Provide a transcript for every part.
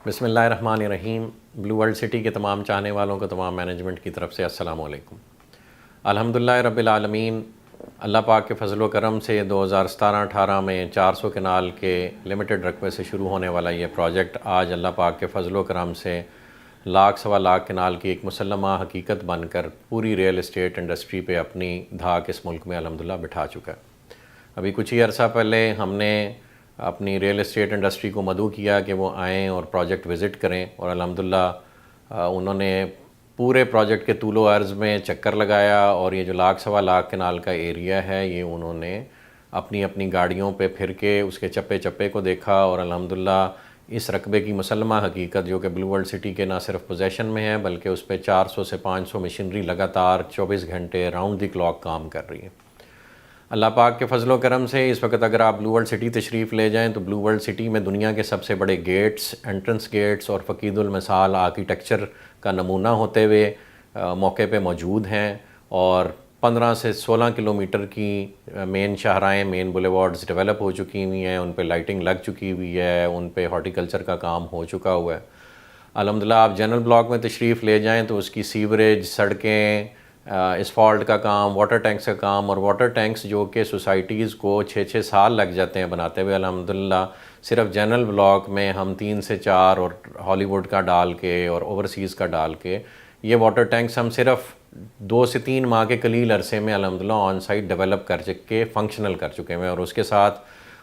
بسم اللہ الرحمن الرحیم۔ بلو ورلڈ سٹی کے تمام چاہنے والوں کو تمام مینجمنٹ کی طرف سے السلام علیکم۔ الحمدللہ رب العالمین، اللہ پاک کے فضل و کرم سے 2017-18 میں 400 کنال کے لمیٹڈ رقبے سے شروع ہونے والا یہ پروجیکٹ آج اللہ پاک کے فضل و کرم سے لاکھ سوا لاکھ کنال کی ایک مسلمہ حقیقت بن کر پوری ریئل اسٹیٹ انڈسٹری پہ اپنی دھاک اس ملک میں الحمدللہ بٹھا چکا ہے۔ ابھی کچھ ہی عرصہ پہلے ہم نے اپنی ریئل اسٹیٹ انڈسٹری کو مدعو کیا کہ وہ آئیں اور پروجیکٹ وزٹ کریں، اور الحمدللہ انہوں نے پورے پروجیکٹ کے طول و عرض میں چکر لگایا، اور یہ جو لاکھ سوا لاکھ کنال کا ایریا ہے یہ انہوں نے اپنی اپنی گاڑیوں پہ پھر کے اس کے چپے چپے کو دیکھا، اور الحمدللہ اس رقبے کی مسلمہ حقیقت جو کہ بلو ورلڈ سٹی کے نہ صرف پوزیشن میں ہے بلکہ اس پہ 400 سے 500 مشینری لگاتار 24 گھنٹے راؤنڈ دی کلاک کام کر رہی ہے۔ اللہ پاک کے فضل و کرم سے اس وقت اگر آپ بلو ورلڈ سٹی تشریف لے جائیں تو بلو ورلڈ سٹی میں دنیا کے سب سے بڑے گیٹس، انٹرنس گیٹس اور فقید المثال آرکیٹیکچر کا نمونہ ہوتے ہوئے موقع پہ موجود ہیں، اور 15 سے 16 کلومیٹر کی مین شاہراہیں، مین بولیوارڈز ڈیولپ ہو چکی ہوئی ہیں، ان پہ لائٹنگ لگ چکی ہوئی ہے، ان پہ ہارٹیکلچر کا کام ہو چکا ہوا ہے۔ الحمدللہ آپ جنرل بلاک میں تشریف لے جائیں تو اس کی سیوریج، سڑکیں، اسفالٹ کا کام، واٹر ٹینکس کا کام، اور واٹر ٹینکس جو کہ سوسائٹیز کو 6 سال لگ جاتے ہیں بناتے ہوئے، الحمدللہ صرف جنرل بلاک میں ہم 3 سے 4 اور ہالی ووڈ کا ڈال کے اور اوورسیز کا ڈال کے یہ واٹر ٹینکس ہم صرف 2 سے 3 ماہ کے قلیل عرصے میں الحمدللہ آن سائٹ ڈیولپ کر کے فنکشنل کر چکے ہیں، اور اس کے ساتھ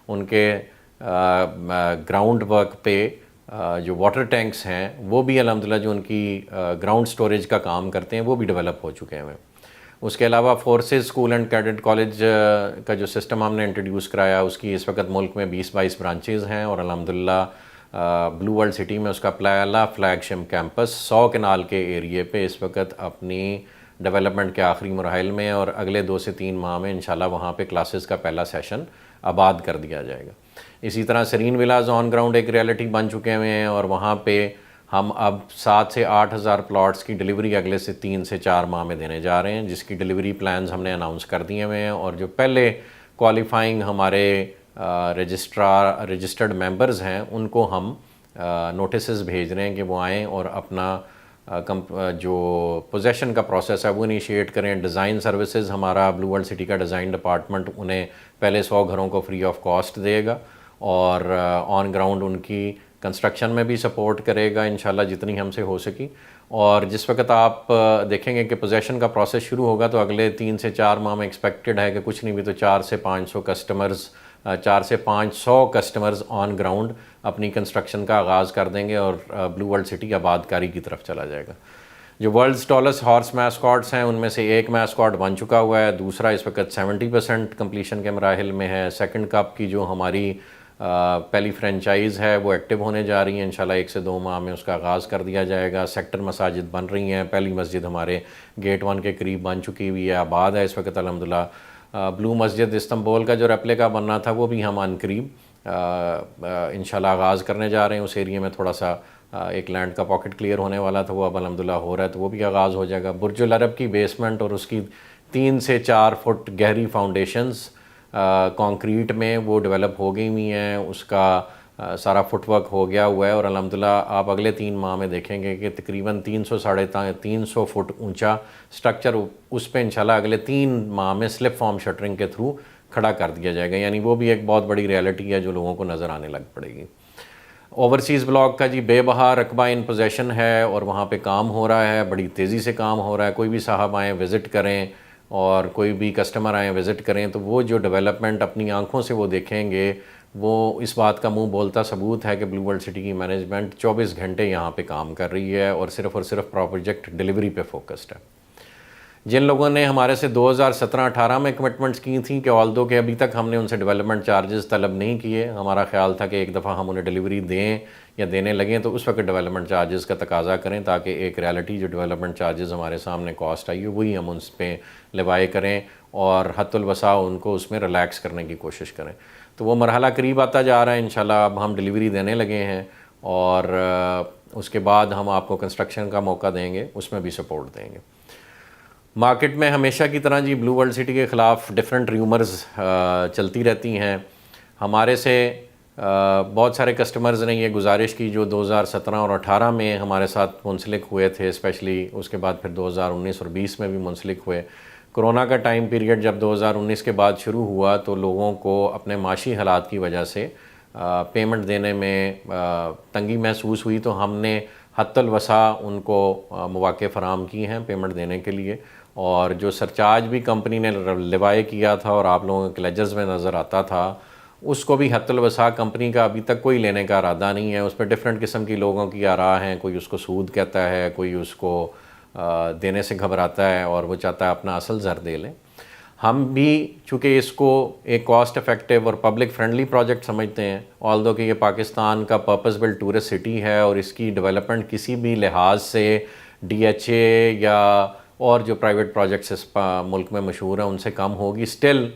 ان کے گراؤنڈ ورک پہ جو واٹر ٹینکس ہیں وہ بھی الحمدللہ جو ان کی گراؤنڈ سٹوریج کا کام کرتے ہیں وہ بھی ڈیولپ ہو چکے ہیں۔ اس کے علاوہ forces school and cadet college کا جو سسٹم ہم نے انٹروڈیوس کرایا، اس کی اس وقت ملک میں 20-22 برانچز ہیں، اور الحمدللہ بلو ورلڈ سٹی میں اس کا پہلا فلیگ شپ کیمپس 100 کنال کے ایریے پہ اس وقت اپنی ڈیولپمنٹ کے آخری مراحل میں، اور اگلے 2 سے 3 ماہ میں انشاءاللہ وہاں پہ کلاسز کا پہلا سیشن آباد کر دیا جائے گا۔ اسی طرح سرین ولاز آن گراؤنڈ ایک ریالٹی بن چکے ہوئے ہیں، اور وہاں پہ ہم اب 7 سے 8 ہزار پلاٹس کی ڈیلیوری اگلے سے 3 سے 4 ماہ میں دینے جا رہے ہیں، جس کی ڈیلیوری پلانز ہم نے اناؤنس کر دیے ہوئے ہیں، اور جو پہلے کوالیفائنگ ہمارے رجسٹرڈ ممبرز ہیں ان کو ہم نوٹسز بھیج رہے ہیں کہ وہ آئیں اور اپنا جو پوزیشن کا پروسیس ہے وہ انیشیٹ کریں۔ ڈیزائن سروسز ہمارا بلو ورلڈ سٹی کا ڈیزائن ڈپارٹمنٹ انہیں پہلے 100 گھروں کو فری آف کاسٹ دے گا، اور آن گراؤنڈ ان کی کنسٹرکشن میں بھی سپورٹ کرے گا انشاءاللہ جتنی ہم سے ہو سکی۔ اور جس وقت آپ دیکھیں گے کہ پوزیشن کا پروسیس شروع ہوگا تو اگلے 3 سے 4 ماہ میں ایکسپیکٹڈ ہے کہ کچھ نہیں بھی تو 4 سے 500 کسٹمرز 4 سے 500 کسٹمرز آن گراؤنڈ اپنی کنسٹرکشن کا آغاز کر دیں گے، اور بلو ورلڈ سٹی آباد کاری کی طرف چلا جائے گا۔ جو ورلڈز ٹالسٹ ہارس میسکاٹس ہیں ان میں سے ایک میسکاٹ بن چکا ہوا ہے، دوسرا اس وقت 70% کمپلیشن کے مراحل میں ہے۔ سیکنڈ کپ کی جو ہماری پہلی فرینچائز ہے وہ ایکٹیو ہونے جا رہی ہیں، انشاءاللہ 1 سے 2 ماہ میں اس کا آغاز کر دیا جائے گا۔ سیکٹر مساجد بن رہی ہیں، پہلی مسجد ہمارے گیٹ 1 کے قریب بن چکی ہوئی ہے، آباد ہے اس وقت الحمدللہ۔ بلو مسجد استنبول کا جو ریپلیکا بننا تھا وہ بھی ہم عن قریب انشاءاللہ آغاز کرنے جا رہے ہیں۔ اس ایریے میں تھوڑا سا ایک لینڈ کا پاکٹ کلیئر ہونے والا تھا، وہ اب الحمدللہ ہو رہا ہے، تو وہ بھی آغاز ہو جائے گا۔ برج العرب کی بیسمنٹ اور اس کی 3 سے 4 فٹ گہری فاؤنڈیشنز کانکریٹ میں وہ ڈیولپ ہو گئی ہوئی ہیں، اس کا سارا فٹ ورک ہو گیا ہوا ہے، اور الحمدللہ آپ اگلے 3 ماہ میں دیکھیں گے کہ تقریباً 300-350 فٹ اونچا سٹرکچر اس پہ انشاءاللہ اگلے 3 ماہ میں سلپ فارم شٹرنگ کے تھرو کھڑا کر دیا جائے گا، یعنی وہ بھی ایک بہت بڑی ریالٹی ہے جو لوگوں کو نظر آنے لگ پڑے گی۔ اوورسیز بلاک کا جی بے بہا رقبہ ان پوزیشن ہے، اور وہاں پہ کام ہو رہا ہے، بڑی تیزی سے کام ہو رہا ہے۔ کوئی بھی صاحب آئیں وزٹ کریں، اور کوئی بھی کسٹمر آئیں وزٹ کریں تو وہ جو ڈیولپمنٹ اپنی آنکھوں سے وہ دیکھیں گے، وہ اس بات کا منہ بولتا ثبوت ہے کہ بلو ورلڈ سٹی کی مینجمنٹ 24 گھنٹے یہاں پہ کام کر رہی ہے، اور صرف پروجیکٹ ڈیلیوری پہ فوکسڈ ہے۔ جن لوگوں نے ہمارے سے 2017-18 میں کمٹمنٹس کی تھیں کہ آلدو کہ ابھی تک ہم نے ان سے ڈیولپمنٹ چارجز طلب نہیں کیے، ہمارا خیال تھا کہ ایک دفعہ ہم انہیں ڈیلیوری دیں یا دینے لگیں تو اس وقت ڈیولپمنٹ چارجز کا تقاضا کریں، تاکہ ایک ریالٹی جو ڈیولپمنٹ چارجز ہمارے سامنے کاسٹ آئی ہے وہی ہم اس پہ لیوائے کریں، اور حد الوسع ان کو اس میں ریلیکس کرنے کی کوشش کریں۔ تو وہ مرحلہ قریب آتا جا رہا ہے انشاءاللہ، اب ہم ڈیلیوری دینے لگے ہیں، اور اس کے بعد ہم آپ کو کنسٹرکشن کا موقع دیں گے، اس میں بھی سپورٹ دیں گے۔ مارکیٹ میں ہمیشہ کی طرح جی بلو ورلڈ سٹی کے خلاف ڈیفرنٹ ریومرز چلتی رہتی ہیں۔ ہمارے سے بہت سارے کسٹمرز نے یہ گزارش کی جو 2017 اور 18 میں ہمارے ساتھ منسلک ہوئے تھے، اسپیشلی اس کے بعد پھر 2019 اور 20 میں بھی منسلک ہوئے۔ کرونا کا ٹائم پیریڈ جب 2019 کے بعد شروع ہوا تو لوگوں کو اپنے معاشی حالات کی وجہ سے پیمنٹ دینے میں تنگی محسوس ہوئی، تو ہم نے حتی الوسع ان کو مواقع فراہم کی ہیں پیمنٹ دینے کے لیے، اور جو سرچارج بھی کمپنی نے لیوائے کیا تھا اور آپ لوگوں کے لیجرز میں نظر آتا تھا، اس کو بھی حتی الوسع کمپنی کا ابھی تک کوئی لینے کا ارادہ نہیں ہے۔ اس پہ ڈفرینٹ قسم کی لوگوں کی آراء ہیں، کوئی اس کو سود کہتا ہے، کوئی اس کو دینے سے گھبراتا ہے اور وہ چاہتا ہے اپنا اصل زر دے لیں۔ ہم بھی چونکہ اس کو ایک کاسٹ افیکٹو اور پبلک فرینڈلی پروجیکٹ سمجھتے ہیں، آلدو کہ یہ پاکستان کا پرپز بلڈ ٹورسٹ سٹی ہے اور اس کی ڈیولپمنٹ کسی بھی لحاظ سے ڈی ایچ اے یا اور جو پرائیویٹ پروجیکٹس اس ملک میں مشہور ہیں ان سے کم ہوگی، سٹل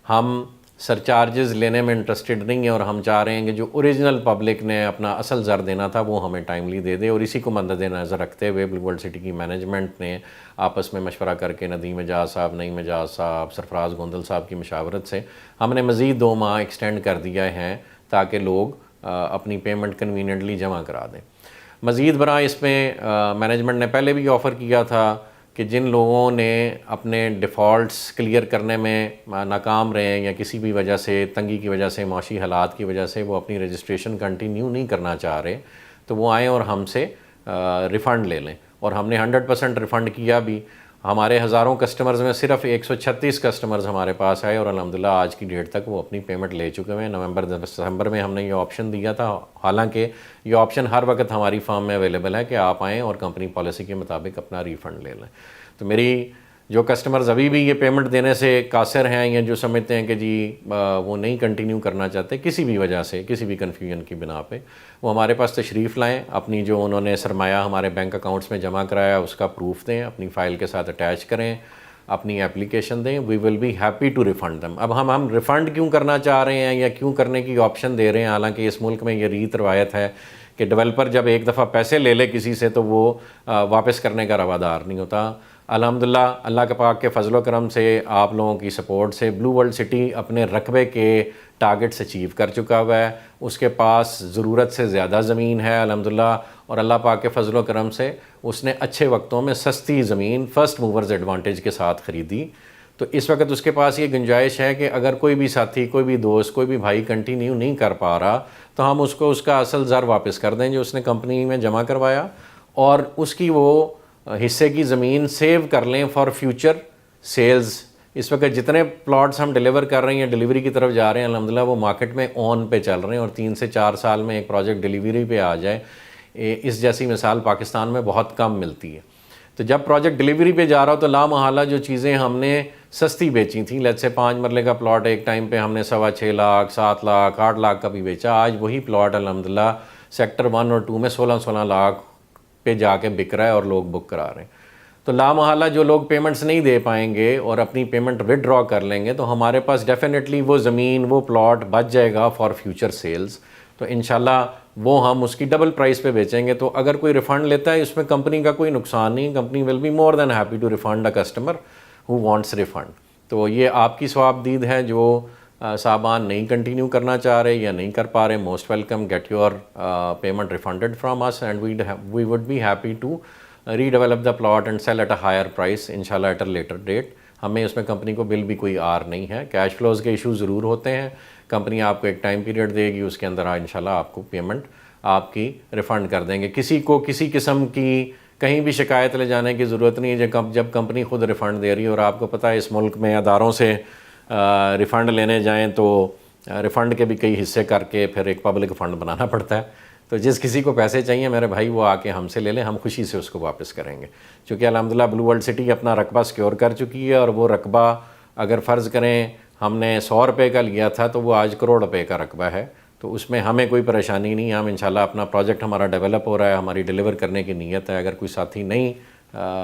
ہم سرچارجز لینے میں انٹرسٹڈ نہیں ہیں، اور ہم چاہ رہے ہیں کہ جو اوریجنل پبلک نے اپنا اصل زر دینا تھا وہ ہمیں ٹائملی دے دے، اور اسی کو مد نظر رکھتے ہوئے بلو ورلڈ سٹی کی مینجمنٹ نے آپس میں مشورہ کر کے ندیم اعجاز صاحب، نعیم اعجاز صاحب، سرفراز گوندل صاحب کی مشاورت سے ہم نے مزید 2 ماہ ایکسٹینڈ کر دیا ہے تاکہ لوگ اپنی پیمنٹ کنویننٹلی جمع کرا دیں۔ مزید برآں اس میں مینجمنٹ نے پہلے بھی آفر کیا تھا کہ جن لوگوں نے اپنے ڈیفالٹس کلیئر کرنے میں ناکام رہے ہیں یا کسی بھی وجہ سے تنگی کی وجہ سے، معاشی حالات کی وجہ سے وہ اپنی رجسٹریشن کنٹینیو نہیں کرنا چاہ رہے، تو وہ آئیں اور ہم سے ریفنڈ لے لیں، اور ہم نے 100% ریفنڈ کیا بھی۔ ہمارے ہزاروں کسٹمرز میں صرف 136 کسٹمرز ہمارے پاس آئے، اور الحمدللہ آج کی ڈیٹ تک وہ اپنی پیمنٹ لے چکے ہوئے ہیں۔ نومبر دسمبر میں ہم نے یہ آپشن دیا تھا، حالانکہ یہ آپشن ہر وقت ہماری فارم میں اویلیبل ہے کہ آپ آئیں اور کمپنی پالیسی کے مطابق اپنا ریفنڈ لے لیں۔ تو میری جو کسٹمرز ابھی بھی یہ پیمنٹ دینے سے قاصر ہیں یا جو سمجھتے ہیں کہ جی وہ نہیں کنٹینیو کرنا چاہتے کسی بھی وجہ سے، کسی بھی کنفیوژن کی بنا پہ، وہ ہمارے پاس تشریف لائیں، اپنی جو انہوں نے سرمایہ ہمارے بینک اکاؤنٹس میں جمع کرایا اس کا پروف دیں، اپنی فائل کے ساتھ اٹیچ کریں، اپنی اپلیکیشن دیں، we will be happy to refund them. اب ہم ریفنڈ کیوں کرنا چاہ رہے ہیں یا کیوں کرنے کی آپشن دے رہے ہیں، حالانکہ اس ملک میں یہ ریت روایت ہے کہ ڈیولپر جب ایک دفعہ پیسے لے لے کسی سے تو وہ واپس کرنے کا روادار نہیں ہوتا۔ الحمدللہ اللہ کے پاک کے فضل و کرم سے، آپ لوگوں کی سپورٹ سے، بلو ورلڈ سٹی اپنے رقبے کے ٹارگٹس اچیو کر چکا ہوا ہے۔ اس کے پاس ضرورت سے زیادہ زمین ہے الحمدللہ، اور اللہ پاک کے فضل و کرم سے اس نے اچھے وقتوں میں سستی زمین فرسٹ موورز ایڈوانٹیج کے ساتھ خریدی۔ تو اس وقت اس کے پاس یہ گنجائش ہے کہ اگر کوئی بھی ساتھی، کوئی بھی دوست، کوئی بھی بھائی کنٹینیو نہیں کر پا رہا تو ہم اس کو اس کا اصل زر واپس کر دیں جو اس نے کمپنی میں جمع کروایا، اور اس کی وہ حصے کی زمین سیو کر لیں فار فیوچر سیلز۔ اس وقت جتنے پلاٹس ہم ڈیلیور کر رہے ہیں یا ڈیلیوری کی طرف جا رہے ہیں الحمدللہ وہ مارکیٹ میں آن پہ چل رہے ہیں، اور 3 سے 4 سال میں ایک پروجیکٹ ڈیلیوری پہ آ جائے، اس جیسی مثال پاکستان میں بہت کم ملتی ہے۔ تو جب پروجیکٹ ڈیلیوری پہ جا رہا ہو تو لامحالہ جو چیزیں ہم نے سستی بیچی تھیں، لیٹ سے 5 مرلے کا پلاٹ ایک ٹائم پہ ہم نے 6.25 لاکھ، 7 لاکھ، 8 لاکھ کا بھی بیچا، آج وہی پلاٹ الحمدللہ سیکٹر 1 اور 2 میں 16 لاکھ پہ جا کے بک رہا ہے اور لوگ بک کرا رہے ہیں۔ تو لامحالہ جو لوگ پیمنٹس نہیں دے پائیں گے اور اپنی پیمنٹ ودرا کر لیں گے تو ہمارے پاس ڈیفینیٹلی وہ زمین، وہ پلاٹ بچ جائے گا فار فیوچر سیلز، تو انشاءاللہ وہ ہم اس کی ڈبل پرائس پہ بیچیں گے۔ تو اگر کوئی ریفنڈ لیتا ہے اس میں کمپنی کا کوئی نقصان نہیں، company will be more than happy to refund a customer who wants refund. تو یہ آپ کی ثواب دید ہے، جو صاحبان نہیں کنٹینیو کرنا چاہ رہے یا نہیں کر پا رہے، most welcome, get your payment refunded from us and we would be happy to redevelop the plot and sell at a higher price انشاءاللہ ایٹ اے لیٹر ڈیٹ۔ ہمیں اس میں کمپنی کو بل بھی کوئی آر نہیں ہے، کیش فلوز کے ایشو ضرور ہوتے ہیں، کمپنی آپ کو ایک ٹائم پیریڈ دے گی، اس کے اندر انشاءاللہ آپ کو پیمنٹ آپ کی ریفنڈ کر دیں گے۔ کسی کو کسی قسم کی کہیں بھی شکایت لے جانے کی ضرورت نہیں ہے جب کمپنی خود ریفنڈ دے رہی ہے، اور آپ کو پتہ ہے اس ملک میں اداروں سے ریفنڈ لینے جائیں تو ریفنڈ کے بھی کئی حصے کر کے پھر ایک پبلک فنڈ بنانا پڑتا ہے۔ تو جس کسی کو پیسے چاہیے میرے بھائی وہ آ کے ہم سے لے لیں، ہم خوشی سے اس کو واپس کریں گے، چونکہ الحمدللہ بلو ورلڈ سٹی اپنا رقبہ سیکیور کر چکی ہے، اور وہ رقبہ اگر فرض کریں ہم نے 100 روپے کا لیا تھا تو وہ آج کروڑ روپے کا رقبہ ہے، تو اس میں ہمیں کوئی پریشانی نہیں ہے۔ ہم انشاءاللہ اپنا پروجیکٹ ہمارا ڈیولپ ہو رہا ہے، ہماری ڈیلیور کرنے کی نیت ہے، اگر کوئی ساتھی نہیں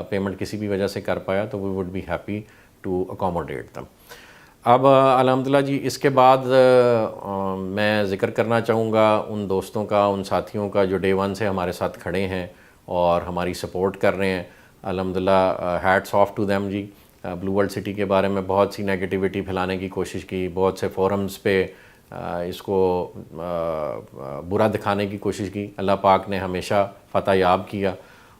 پیمنٹ کسی بھی وجہ سے کر پایا تو we would be happy to accommodate them. اب الحمدللہ جی اس کے بعد میں ذکر کرنا چاہوں گا ان دوستوں کا، ان ساتھیوں کا جو ڈے 1 سے ہمارے ساتھ کھڑے ہیں اور ہماری سپورٹ کر رہے ہیں، الحمدللہ ہیٹس آف ٹو دیم جی۔ بلو ورلڈ سٹی کے بارے میں بہت سی نیگیٹیوٹی پھیلانے کی کوشش کی، بہت سے فورمز پہ اس کو برا دکھانے کی کوشش کی. اللہ پاک نے ہمیشہ فتح یاب کیا,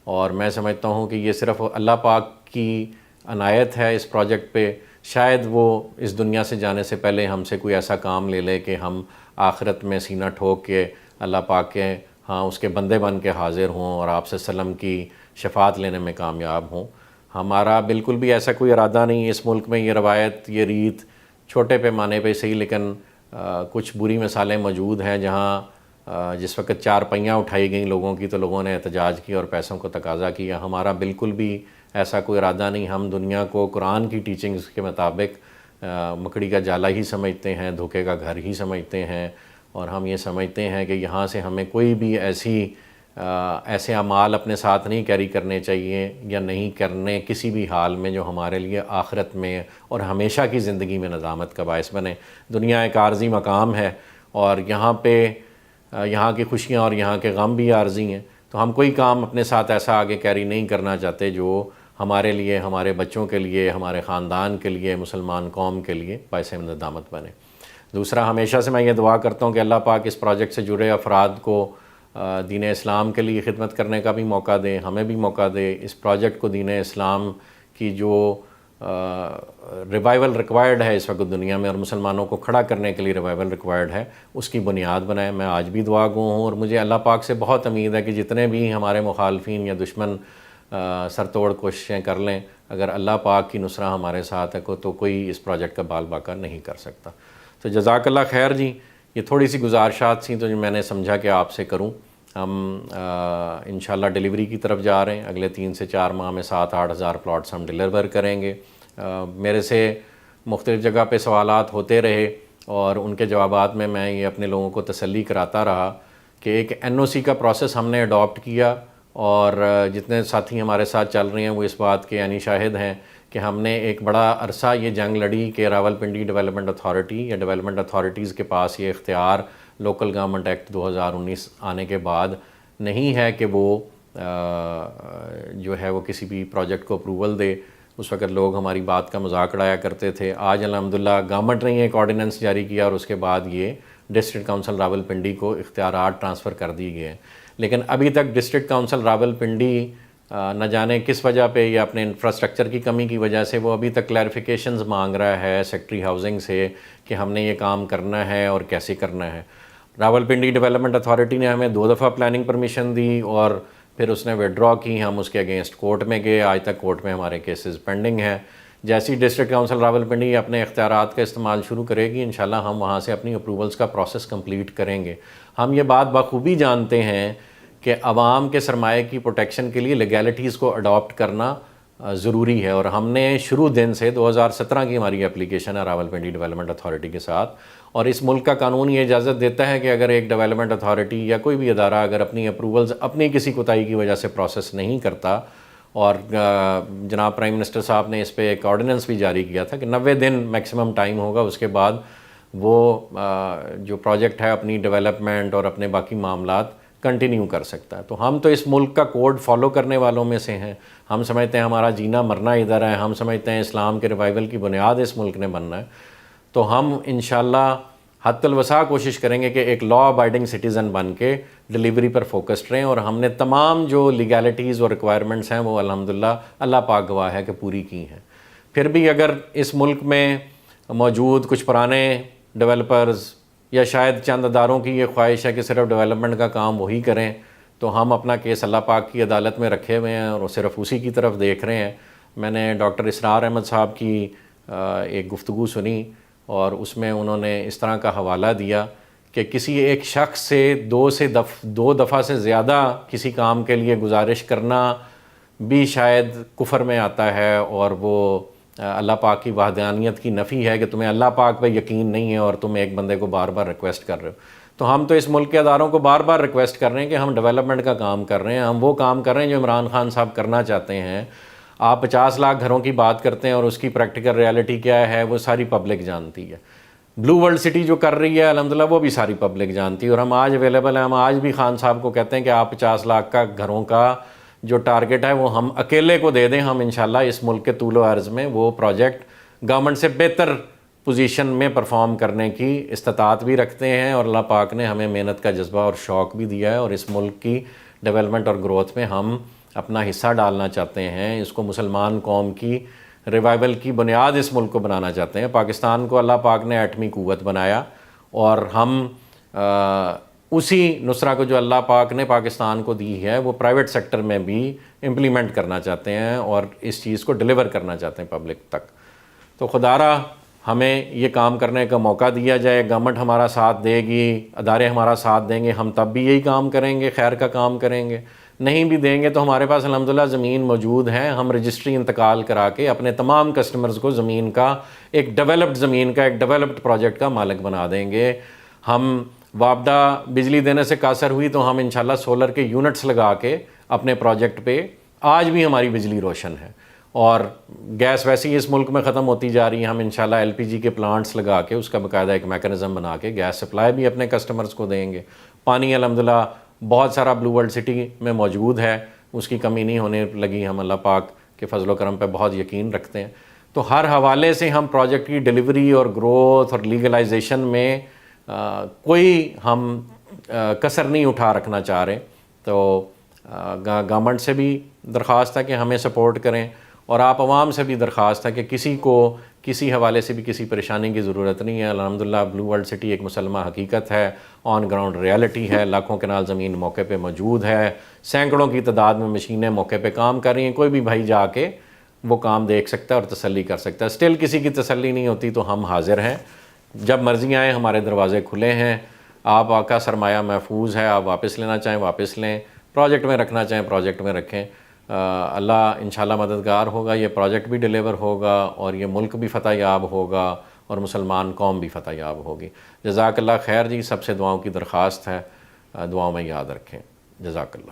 اور میں سمجھتا ہوں کہ یہ صرف اللہ پاک کی عنایت ہے اس پروجیکٹ پہ. شاید وہ اس دنیا سے جانے سے پہلے ہم سے کوئی ایسا کام لے لے کہ ہم آخرت میں سینہ ٹھوک کے اللہ پاک کے ہاں اس کے بندے بن کے حاضر ہوں اور آپ صلی اللہ علیہ وسلم کی شفاعت لینے میں کامیاب ہوں. ہمارا بالکل بھی ایسا کوئی ارادہ نہیں. اس ملک میں یہ روایت, یہ ریت چھوٹے پیمانے پہ صحیح, لیکن کچھ بری مثالیں موجود ہیں جہاں جس وقت 4 پہیاں اٹھائی گئیں لوگوں کی تو لوگوں نے احتجاج کیا اور پیسوں کو تقاضا کیا. ہمارا بالکل بھی ایسا کوئی ارادہ نہیں. ہم دنیا کو قرآن کی ٹیچنگز کے مطابق مکڑی کا جالا ہی سمجھتے ہیں, دھوکے کا گھر ہی سمجھتے ہیں, اور ہم یہ سمجھتے ہیں کہ یہاں سے ہمیں کوئی بھی ایسے اعمال اپنے ساتھ نہیں کیری کرنے چاہیے یا نہیں کرنے کسی بھی حال میں جو ہمارے لیے آخرت میں اور ہمیشہ کی زندگی میں ندامت کا باعث بنے. دنیا ایک عارضی مقام ہے اور یہاں پہ یہاں کی خوشیاں اور یہاں کے غم بھی عارضی ہیں. تو ہم کوئی کام اپنے ساتھ ایسا آگے کیری نہیں کرنا چاہتے جو ہمارے لیے, ہمارے بچوں کے لیے, ہمارے خاندان کے لیے, مسلمان قوم کے لیے باعث ندامت بنے. دوسرا, ہمیشہ سے میں یہ دعا کرتا ہوں کہ اللہ پاک اس پروجیکٹ سے جڑے افراد کو دین اسلام کے لیے خدمت کرنے کا بھی موقع دے, ہمیں بھی موقع دے. اس پروجیکٹ کو دین اسلام کی جو ریوائول ریکوائرڈ ہے اس وقت دنیا میں اور مسلمانوں کو کھڑا کرنے کے لیے ریوائول ریکوائرڈ ہے, اس کی بنیاد بنائے. میں آج بھی دعا گو ہوں اور مجھے اللہ پاک سے بہت امید ہے کہ جتنے بھی ہمارے مخالفین یا دشمن سر توڑ کوششیں کر لیں, اگر اللہ پاک کی نصرہ ہمارے ساتھ ہے تو کوئی اس پروجیکٹ کا بال باقا نہیں کر سکتا. تو جزاک اللہ خیر جی. یہ تھوڑی سی گزارشات تھیں تو میں نے سمجھا کہ آپ سے کروں. ہم انشاءاللہ ڈیلیوری کی طرف جا رہے ہیں. اگلے 3 سے 4 ماہ میں 7-8 ہزار پلاٹس ہم ڈیلیور کریں گے. میرے سے مختلف جگہ پہ سوالات ہوتے رہے اور ان کے جوابات میں یہ اپنے لوگوں کو تسلی کراتا رہا کہ ایک NOC کا پروسیس ہم نے اڈاپٹ کیا, اور جتنے ساتھی ہمارے ساتھ چل رہے ہیں وہ اس بات کے یعنی شاہد ہیں کہ ہم نے ایک بڑا عرصہ یہ جنگ لڑی کہ راولپنڈی ڈیولپمنٹ اتھارٹی یا ڈیولپمنٹ اتھارٹیز کے پاس یہ اختیار لوکل گورنمنٹ ایکٹ 2019 آنے کے بعد نہیں ہے کہ وہ جو ہے وہ کسی بھی پروجیکٹ کو اپروول دے. اس وقت لوگ ہماری بات کا مذاق اڑایا کرتے تھے. آج الحمدللہ گورنمنٹ نے ایک آرڈیننس جاری کیا اور اس کے بعد یہ ڈسٹرکٹ کونسل راولپنڈی کو اختیارات ٹرانسفر کر دیے گئے ہیں. لیکن ابھی تک ڈسٹرکٹ کونسل راولپنڈی نہ جانے کس وجہ پہ یا اپنے انفراسٹرکچر کی کمی کی وجہ سے وہ ابھی تک کلیریفیکیشنز مانگ رہا ہے سیکٹری ہاؤسنگ سے کہ ہم نے یہ کام کرنا ہے اور کیسے کرنا ہے. راولپنڈی ڈیولپمنٹ اتھارٹی نے ہمیں 2 دفعہ پلاننگ پرمیشن دی اور پھر اس نے وڈرا کی. ہم اس کے اگینسٹ کورٹ میں گئے. آج تک کورٹ میں ہمارے کیسز پینڈنگ ہیں. جیسی ڈسٹرکٹ کونسل راولپنڈی اپنے اختیارات کا استعمال شروع کرے گی انشاءاللہ ہم وہاں سے اپنی اپروولز کا پروسیس کمپلیٹ کریں گے. ہم یہ بات بخوبی جانتے ہیں کہ عوام کے سرمایہ کی پروٹیکشن کے لیے لیگیلٹیز کو اڈاپٹ کرنا ضروری ہے, اور ہم نے شروع دن سے 2017 کی ہماری اپلیکیشن ہے راولپنڈی ڈیولپمنٹ اتھارٹی کے ساتھ, اور اس ملک کا قانون یہ اجازت دیتا ہے کہ اگر ایک ڈیولپمنٹ اتھارٹی یا کوئی بھی ادارہ اگر اپنی اپروولز اپنی کسی کوتاہی کی وجہ سے پروسیس نہیں کرتا, اور جناب پرائم منسٹر صاحب نے اس پہ ایک آرڈیننس بھی جاری کیا تھا کہ 90 دن میکسیمم ٹائم ہوگا, اس کے بعد وہ جو پروجیکٹ ہے اپنی ڈیولپمنٹ اور اپنے باقی معاملات کنٹینیو کر سکتا ہے. تو ہم تو اس ملک کا کوڈ فالو کرنے والوں میں سے ہیں. ہم سمجھتے ہیں ہمارا جینا مرنا ادھر ہے. ہم سمجھتے ہیں اسلام کے ریوائول کی بنیاد اس ملک نے بننا ہے. تو ہم انشاءاللہ حد الوسع کوشش کریں گے کہ ایک لا ابائڈنگ سٹیزن بن کے ڈیلیوری پر فوکسڈ رہیں, اور ہم نے تمام جو لیگیلٹیز اور ریکوائرمنٹس ہیں وہ الحمدللہ اللہ پاک گواہ ہے کہ پوری کی ہیں. پھر بھی اگر اس ملک میں موجود کچھ پرانے ڈیولپرز یا شاید چند اداروں کی یہ خواہش ہے کہ صرف ڈیولپمنٹ کا کام وہی کریں, تو ہم اپنا کیس اللہ پاک کی عدالت میں رکھے ہوئے ہیں اور صرف اسی کی طرف دیکھ رہے ہیں. میں نے ڈاکٹر اسرار احمد صاحب کی ایک گفتگو سنی اور اس میں انہوں نے اس طرح کا حوالہ دیا کہ کسی ایک شخص سے 2 دفعہ سے زیادہ کسی کام کے لیے گزارش کرنا بھی شاید کفر میں آتا ہے, اور وہ اللہ پاک کی وحدانیت کی نفی ہے کہ تمہیں اللہ پاک پہ یقین نہیں ہے اور تم ایک بندے کو بار بار ریکویسٹ کر رہے ہو. تو ہم تو اس ملک کے اداروں کو بار بار ریکویسٹ کر رہے ہیں کہ ہم ڈیولپمنٹ کا کام کر رہے ہیں, ہم وہ کام کر رہے ہیں جو عمران خان صاحب کرنا چاہتے ہیں. آپ 50 لاکھ گھروں کی بات کرتے ہیں اور اس کی پریکٹیکل ریالٹی کیا ہے وہ ساری پبلک جانتی ہے. بلو ورلڈ سٹی جو کر رہی ہے الحمدللہ وہ بھی ساری پبلک جانتی ہے, اور ہم آج اویلیبل ہیں. ہم آج بھی خان صاحب کو کہتے ہیں کہ آپ 50 لاکھ کا گھروں کا جو ٹارگٹ ہے وہ ہم اکیلے کو دے دیں, ہم انشاءاللہ اس ملک کے طول و عرض میں وہ پروجیکٹ گورنمنٹ سے بہتر پوزیشن میں پرفارم کرنے کی استطاعت بھی رکھتے ہیں، اور اللہ پاک نے ہمیں محنت کا جذبہ اور شوق بھی دیا ہے، اور اس ملک کی ڈیولپمنٹ اور گروتھ میں ہم اپنا حصہ ڈالنا چاہتے ہیں۔ اس کو مسلمان قوم کی ریوائول کی بنیاد اس ملک کو بنانا چاہتے ہیں۔ پاکستان کو اللہ پاک نے ایٹمی قوت بنایا، اور ہم اسی نصرہ کو جو اللہ پاک نے پاکستان کو دی ہے وہ پرائیویٹ سیکٹر میں بھی امپلیمنٹ کرنا چاہتے ہیں، اور اس چیز کو ڈیلیور کرنا چاہتے ہیں پبلک تک۔ تو خدا را ہمیں یہ کام کرنے کا موقع دیا جائے، گورنمنٹ ہمارا ساتھ دے گی، ادارے ہمارا ساتھ دیں گے، ہم تب بھی یہی کام کریں گے، خیر کا کام کریں گے۔ نہیں بھی دیں گے تو ہمارے پاس الحمدللہ زمین موجود ہے، ہم رجسٹری انتقال کرا کے اپنے تمام کسٹمرز کو زمین کا ایک ڈیولپڈ زمین کا ایک ڈیولپڈ پروجیکٹ کا مالک بنا دیں گے۔ ہم وابدہ بجلی دینے سے قاصر ہوئی تو ہم انشاءاللہ سولر کے یونٹس لگا کے اپنے پروجیکٹ پہ آج بھی ہماری بجلی روشن ہے، اور گیس ویسے ہی اس ملک میں ختم ہوتی جا رہی ہے، ہم انشاءاللہ ایل پی جی کے پلانٹس لگا کے اس کا باقاعدہ ایک میکانزم بنا کے گیس سپلائی بھی اپنے کسٹمرز کو دیں گے۔ پانی الحمدللہ بہت سارا بلو ورلڈ سٹی میں موجود ہے، اس کی کمی نہیں ہونے لگی، ہم اللہ پاک کے فضل و کرم پہ بہت یقین رکھتے ہیں۔ تو ہر حوالے سے ہم پروجیکٹ کی ڈیلیوری اور گروتھ اور لیگلائزیشن میں کوئی ہم کسر نہیں اٹھا رکھنا چاہ رہے۔ تو گورنمنٹ سے بھی درخواست ہے کہ ہمیں سپورٹ کریں، اور آپ عوام سے بھی درخواست ہے کہ کسی کو کسی حوالے سے بھی کسی پریشانی کی ضرورت نہیں ہے۔ الحمدللہ بلو ورلڈ سٹی ایک مسلمہ حقیقت ہے، آن گراؤنڈ ریالٹی ہے، لاکھوں کنال زمین موقع پہ موجود ہے، سینکڑوں کی تعداد میں مشینیں موقع پہ کام کر رہی ہیں، کوئی بھی بھائی جا کے وہ کام دیکھ سکتا ہے اور تسلی کر سکتا ہے۔ اسٹل کسی کی تسلی نہیں ہوتی تو ہم حاضر ہیں، جب مرضی آئیں، ہمارے دروازے کھلے ہیں۔ آپ کا سرمایہ محفوظ ہے، آپ واپس لینا چاہیں واپس لیں، پروجیکٹ میں رکھنا چاہیں پروجیکٹ میں رکھیں۔ اللہ انشاءاللہ مددگار ہوگا، یہ پروجیکٹ بھی ڈیلیور ہوگا، اور یہ ملک بھی فتح یاب ہوگا، اور مسلمان قوم بھی فتح یاب ہوگی۔ جزاک اللہ خیر جی، سب سے دعاؤں کی درخواست ہے، دعاؤں میں یاد رکھیں۔ جزاک اللہ۔